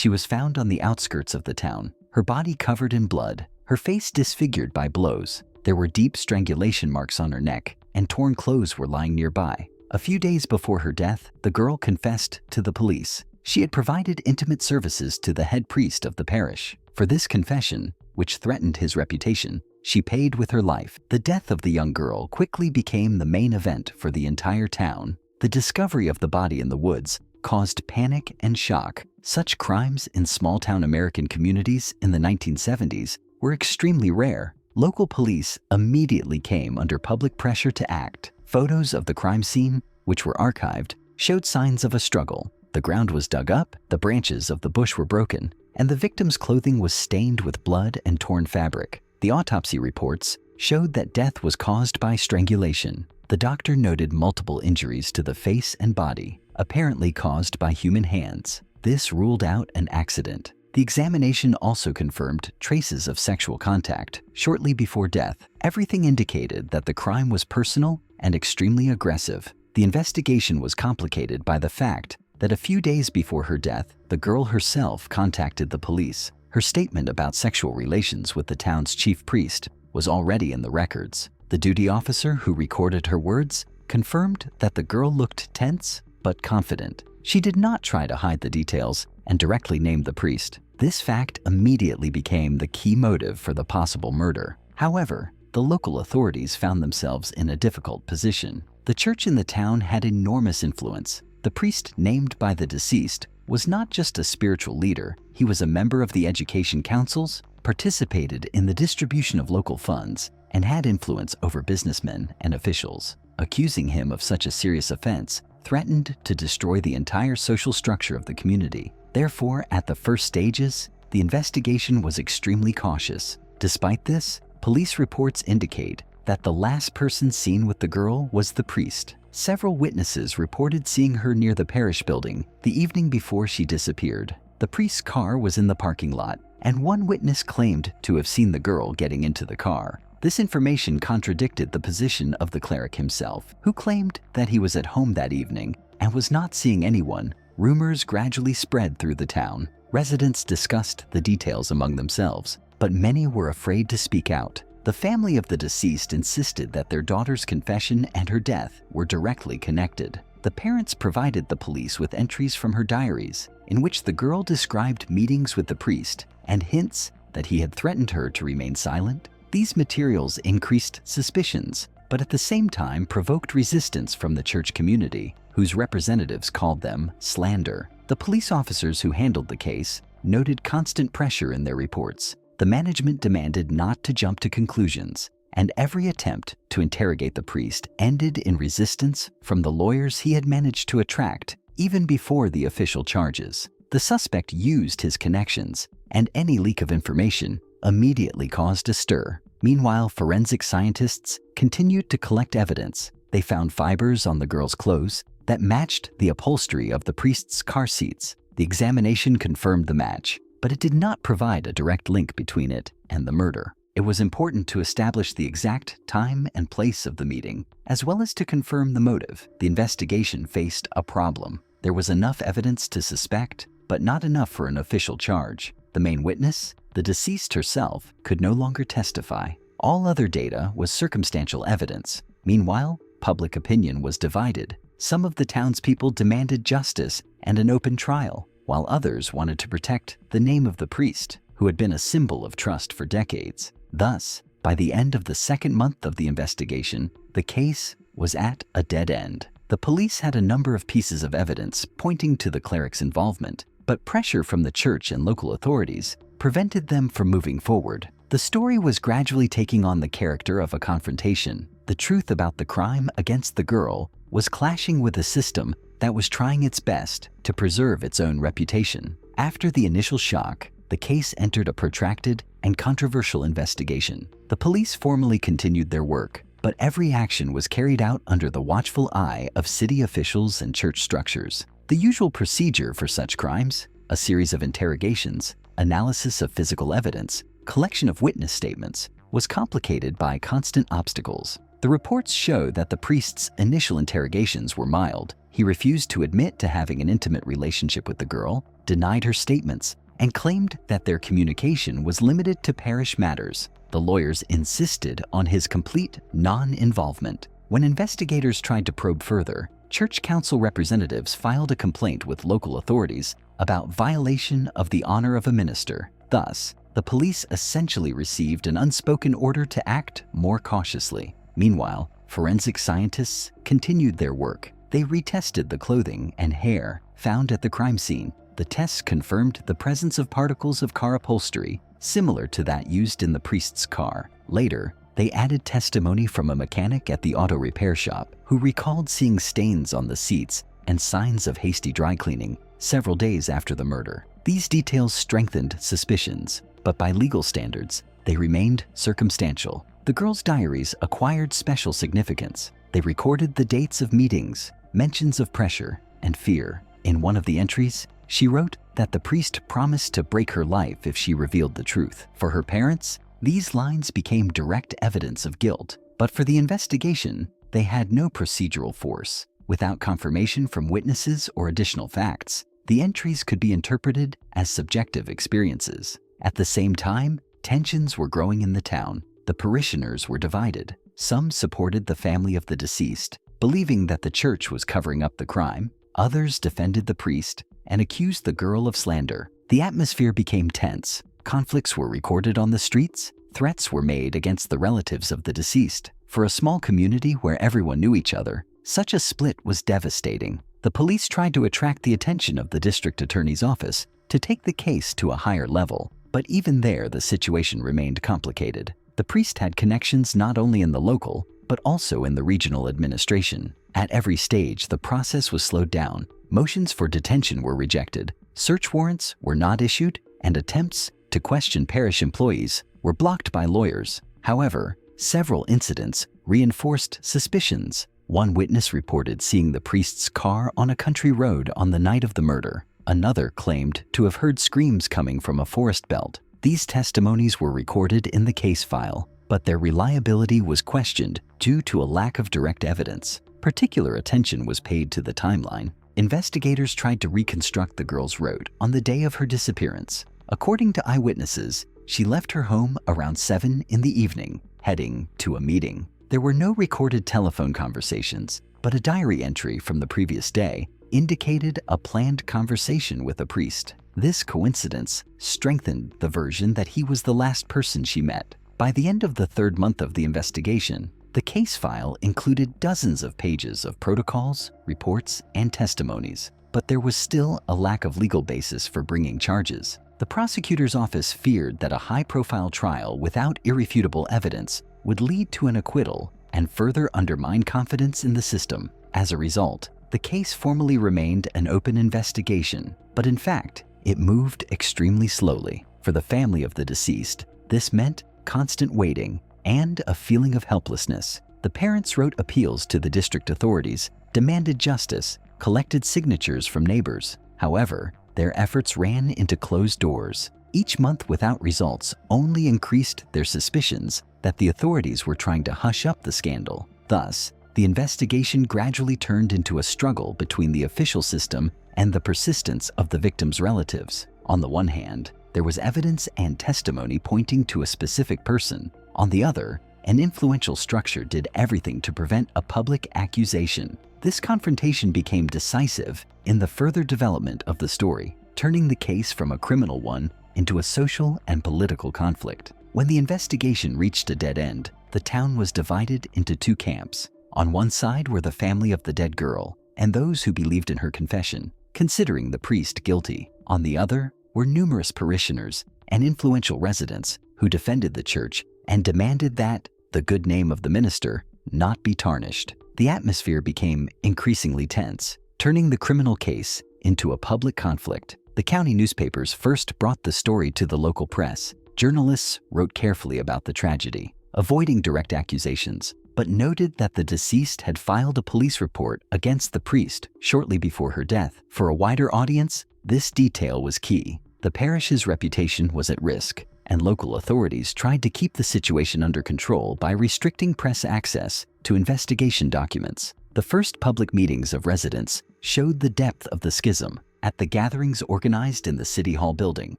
She was found on the outskirts of the town, her body covered in blood, her face disfigured by blows. There were deep strangulation marks on her neck, and torn clothes were lying nearby. A few days before her death, the girl confessed to the police. She had provided intimate services to the head priest of the parish. For this confession, which threatened his reputation, she paid with her life. The death of the young girl quickly became the main event for the entire town. The discovery of the body in the woods caused panic and shock. Such crimes in small-town American communities in the 1970s were extremely rare. Local police immediately came under public pressure to act. Photos of the crime scene, which were archived, showed signs of a struggle. The ground was dug up, the branches of the bush were broken, and the victim's clothing was stained with blood and torn fabric. The autopsy reports showed that death was caused by strangulation. The doctor noted multiple injuries to the face and body, apparently caused by human hands. This ruled out an accident. The examination also confirmed traces of sexual contact shortly before death. Everything indicated that the crime was personal and extremely aggressive. The investigation was complicated by the fact that a few days before her death, the girl herself contacted the police. Her statement about sexual relations with the town's chief priest was already in the records. The duty officer who recorded her words confirmed that the girl looked tense but confident. She did not try to hide the details and directly named the priest. This fact immediately became the key motive for the possible murder. However, the local authorities found themselves in a difficult position. The church in the town had enormous influence. The priest named by the deceased was not just a spiritual leader, he was a member of the education councils, participated in the distribution of local funds, and had influence over businessmen and officials. Accusing him of such a serious offense threatened to destroy the entire social structure of the community. Therefore, at the first stages, the investigation was extremely cautious. Despite this, police reports indicate that the last person seen with the girl was the priest. Several witnesses reported seeing her near the parish building the evening before she disappeared. The priest's car was in the parking lot, and one witness claimed to have seen the girl getting into the car. This information contradicted the position of the cleric himself, who claimed that he was at home that evening and was not seeing anyone. Rumors gradually spread through the town. Residents discussed the details among themselves, but many were afraid to speak out. The family of the deceased insisted that their daughter's confession and her death were directly connected. The parents provided the police with entries from her diaries, in which the girl described meetings with the priest and hints that he had threatened her to remain silent. These materials increased suspicions, but at the same time provoked resistance from the church community, whose representatives called them slander. The police officers who handled the case noted constant pressure in their reports. The management demanded not to jump to conclusions, and every attempt to interrogate the priest ended in resistance from the lawyers he had managed to attract even before the official charges. The suspect used his connections, and any leak of information immediately caused a stir. Meanwhile, forensic scientists continued to collect evidence. They found fibers on the girl's clothes that matched the upholstery of the priest's car seats. The examination confirmed the match, but it did not provide a direct link between it and the murder. It was important to establish the exact time and place of the meeting, as well as to confirm the motive. The investigation faced a problem. There was enough evidence to suspect, but not enough for an official charge. The main witness, the deceased herself, could no longer testify. All other data was circumstantial evidence. Meanwhile, public opinion was divided. Some of the townspeople demanded justice and an open trial, while others wanted to protect the name of the priest, who had been a symbol of trust for decades. Thus, by the end of the second month of the investigation, the case was at a dead end. The police had a number of pieces of evidence pointing to the cleric's involvement, but pressure from the church and local authorities prevented them from moving forward. The story was gradually taking on the character of a confrontation. The truth about the crime against the girl was clashing with a system that was trying its best to preserve its own reputation. After the initial shock, the case entered a protracted and controversial investigation. The police formally continued their work, but every action was carried out under the watchful eye of city officials and church structures. The usual procedure for such crimes, a series of interrogations, analysis of physical evidence, collection of witness statements, was complicated by constant obstacles. The reports show that the priest's initial interrogations were mild. He refused to admit to having an intimate relationship with the girl, denied her statements, and claimed that their communication was limited to parish matters. The lawyers insisted on his complete non-involvement. When investigators tried to probe further, church council representatives filed a complaint with local authorities about violation of the honor of a minister. Thus, the police essentially received an unspoken order to act more cautiously. Meanwhile, forensic scientists continued their work. They retested the clothing and hair found at the crime scene. The tests confirmed the presence of particles of car upholstery similar to that used in the priest's car. Later, they added testimony from a mechanic at the auto repair shop who recalled seeing stains on the seats and signs of hasty dry cleaning several days after the murder. These details strengthened suspicions, but by legal standards, they remained circumstantial. The girls' diaries acquired special significance. They recorded the dates of meetings, mentions of pressure and fear. In one of the entries, she wrote that the priest promised to break her life if she revealed the truth. For her parents, these lines became direct evidence of guilt. But for the investigation, they had no procedural force. Without confirmation from witnesses or additional facts, the entries could be interpreted as subjective experiences. At the same time, tensions were growing in the town. The parishioners were divided. Some supported the family of the deceased, believing that the church was covering up the crime. Others defended the priest and accused the girl of slander. The atmosphere became tense. Conflicts were recorded on the streets. Threats were made against the relatives of the deceased. For a small community where everyone knew each other, such a split was devastating. The police tried to attract the attention of the district attorney's office to take the case to a higher level, but even there the situation remained complicated. The priest had connections not only in the local, but also in the regional administration. At every stage, the process was slowed down. Motions for detention were rejected, search warrants were not issued, and attempts to question parish employees were blocked by lawyers. However, several incidents reinforced suspicions. One witness reported seeing the priest's car on a country road on the night of the murder. Another claimed to have heard screams coming from a forest belt. These testimonies were recorded in the case file, but their reliability was questioned due to a lack of direct evidence. Particular attention was paid to the timeline. Investigators tried to reconstruct the girl's route on the day of her disappearance. According to eyewitnesses, she left her home around 7 in the evening, heading to a meeting. There were no recorded telephone conversations, but a diary entry from the previous day indicated a planned conversation with a priest. This coincidence strengthened the version that he was the last person she met. By the end of the third month of the investigation, the case file included dozens of pages of protocols, reports, and testimonies, but there was still a lack of legal basis for bringing charges. The prosecutor's office feared that a high-profile trial without irrefutable evidence would lead to an acquittal and further undermine confidence in the system. As a result, the case formally remained an open investigation, but in fact, it moved extremely slowly. For the family of the deceased, this meant constant waiting and a feeling of helplessness. The parents wrote appeals to the district authorities, demanded justice, collected signatures from neighbors. However, their efforts ran into closed doors. Each month without results only increased their suspicions that the authorities were trying to hush up the scandal. Thus, the investigation gradually turned into a struggle between the official system and the persistence of the victims' relatives. On the one hand, there was evidence and testimony pointing to a specific person. On the other, an influential structure did everything to prevent a public accusation. This confrontation became decisive in the further development of the story, turning the case from a criminal one into a social and political conflict. When the investigation reached a dead end, the town was divided into two camps. On one side were the family of the dead girl and those who believed in her confession, considering the priest guilty. On the other were numerous parishioners and influential residents who defended the church and demanded that the good name of the minister not be tarnished. The atmosphere became increasingly tense, turning the criminal case into a public conflict. The county newspapers first brought the story to the local press. Journalists wrote carefully about the tragedy, avoiding direct accusations, but noted that the deceased had filed a police report against the priest shortly before her death. For a wider audience, this detail was key. The parish's reputation was at risk, and local authorities tried to keep the situation under control by restricting press access to investigation documents. The first public meetings of residents showed the depth of the schism. At the gatherings organized in the City Hall building,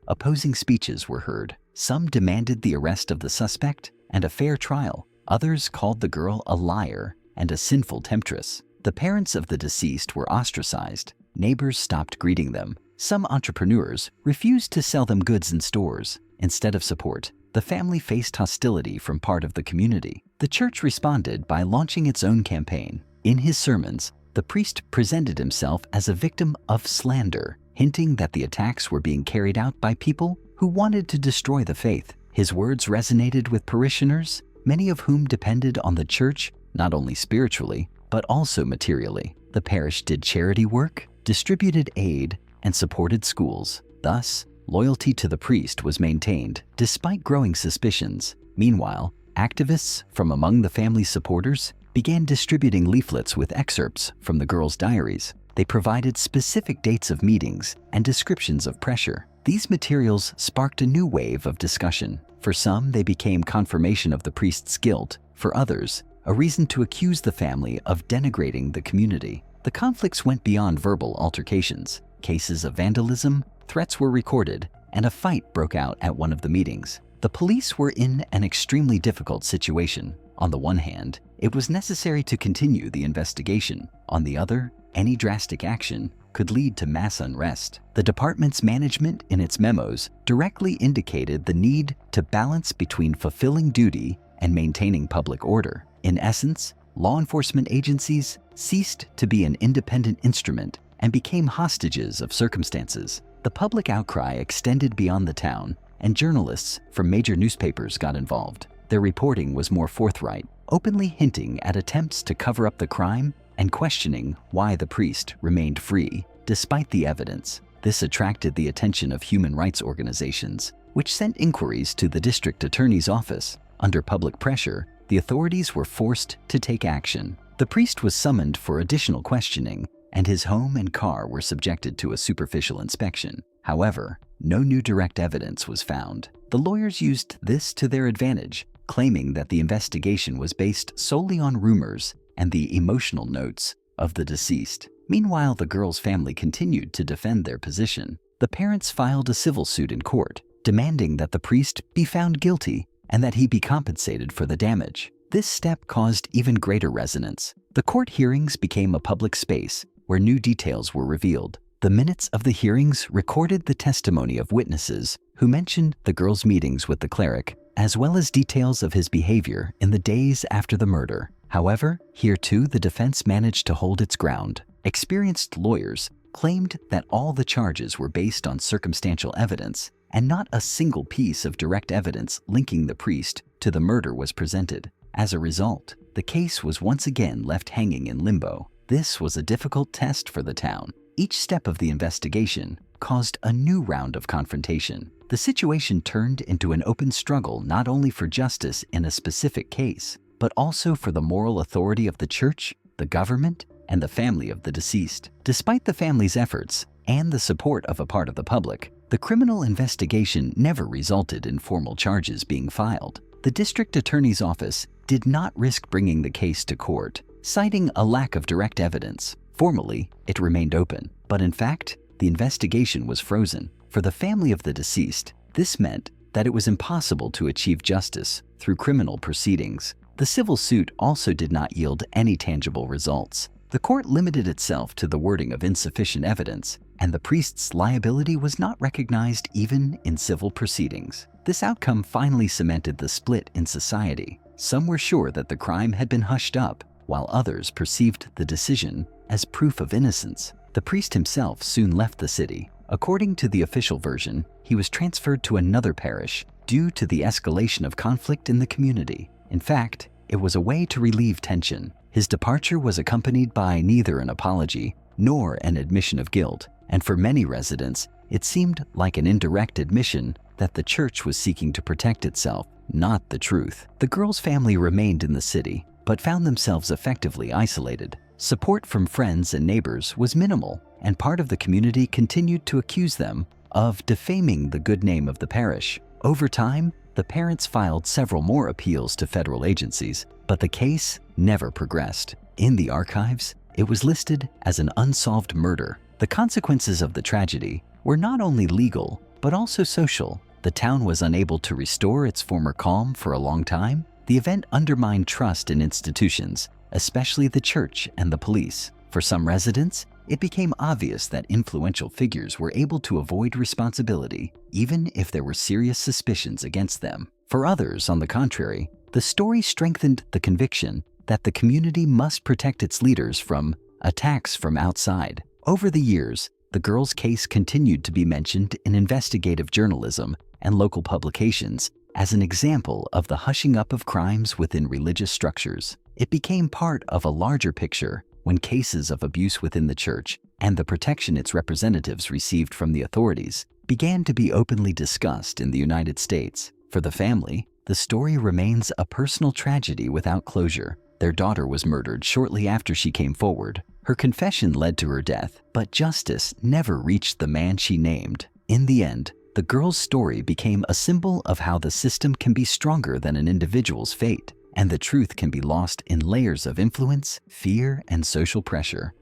opposing speeches were heard. Some demanded the arrest of the suspect and a fair trial. Others called the girl a liar and a sinful temptress. The parents of the deceased were ostracized. Neighbors stopped greeting them. Some entrepreneurs refused to sell them goods in stores. Instead of support, the family faced hostility from part of the community. The church responded by launching its own campaign. In his sermons, the priest presented himself as a victim of slander, hinting that the attacks were being carried out by people who wanted to destroy the faith. His words resonated with parishioners, many of whom depended on the church not only spiritually, but also materially. The parish did charity work, distributed aid, and supported schools. Thus, loyalty to the priest was maintained despite growing suspicions. Meanwhile, activists from among the family's supporters began distributing leaflets with excerpts from the girls' diaries. They provided specific dates of meetings and descriptions of pressure. These materials sparked a new wave of discussion. For some, they became confirmation of the priest's guilt. For others, a reason to accuse the family of denigrating the community. The conflicts went beyond verbal altercations. Cases of vandalism, threats were recorded, and a fight broke out at one of the meetings. The police were in an extremely difficult situation. On the one hand, it was necessary to continue the investigation. On the other, any drastic action could lead to mass unrest. The department's management in its memos directly indicated the need to balance between fulfilling duty and maintaining public order. In essence, law enforcement agencies ceased to be an independent instrument and became hostages of circumstances. The public outcry extended beyond the town, and journalists from major newspapers got involved. Their reporting was more forthright, openly hinting at attempts to cover up the crime and questioning why the priest remained free despite the evidence. This attracted the attention of human rights organizations, which sent inquiries to the district attorney's office. Under public pressure, the authorities were forced to take action. The priest was summoned for additional questioning, and his home and car were subjected to a superficial inspection. However, no new direct evidence was found. The lawyers used this to their advantage, claiming that the investigation was based solely on rumors and the emotional notes of the deceased. Meanwhile, the girl's family continued to defend their position. The parents filed a civil suit in court, demanding that the priest be found guilty and that he be compensated for the damage. This step caused even greater resonance. The court hearings became a public space where new details were revealed. The minutes of the hearings recorded the testimony of witnesses who mentioned the girl's meetings with the cleric, as well as details of his behavior in the days after the murder. However, here too the defense managed to hold its ground. Experienced lawyers claimed that all the charges were based on circumstantial evidence, and not a single piece of direct evidence linking the priest to the murder was presented. As a result, the case was once again left hanging in limbo. This was a difficult test for the town. Each step of the investigation caused a new round of confrontation. The situation turned into an open struggle not only for justice in a specific case, but also for the moral authority of the church, the government, and the family of the deceased. Despite the family's efforts and the support of a part of the public, the criminal investigation never resulted in formal charges being filed. The district attorney's office did not risk bringing the case to court, citing a lack of direct evidence. Formally, it remained open, but in fact, the investigation was frozen. For the family of the deceased, this meant that it was impossible to achieve justice through criminal proceedings. The civil suit also did not yield any tangible results. The court limited itself to the wording of insufficient evidence, and the priest's liability was not recognized even in civil proceedings. This outcome finally cemented the split in society. Some were sure that the crime had been hushed up, while others perceived the decision as proof of innocence. The priest himself soon left the city. According to the official version, he was transferred to another parish due to the escalation of conflict in the community. In fact, it was a way to relieve tension. His departure was accompanied by neither an apology nor an admission of guilt, and for many residents, it seemed like an indirect admission that the church was seeking to protect itself, not the truth. The girl's family remained in the city, but found themselves effectively isolated. Support from friends and neighbors was minimal, and part of the community continued to accuse them of defaming the good name of the parish. Over time, The parents filed several more appeals to federal agencies, but the case never progressed. In the archives, it was listed as an unsolved murder. The consequences of the tragedy were not only legal, but also social. The town was unable to restore its former calm for a long time. The event undermined trust in institutions, especially the church and the police. For some residents, it became obvious that influential figures were able to avoid responsibility, even if there were serious suspicions against them. For others, on the contrary, the story strengthened the conviction that the community must protect its leaders from attacks from outside. Over the years, the girl's case continued to be mentioned in investigative journalism and local publications as an example of the hushing up of crimes within religious structures. It became part of a larger picture when cases of abuse within the church and the protection its representatives received from the authorities began to be openly discussed in the United States. For the family, the story remains a personal tragedy without closure. Their daughter was murdered shortly after she came forward. Her confession led to her death, but justice never reached the man she named. In the end, the girl's story became a symbol of how the system can be stronger than an individual's fate, and the truth can be lost in layers of influence, fear, and social pressure.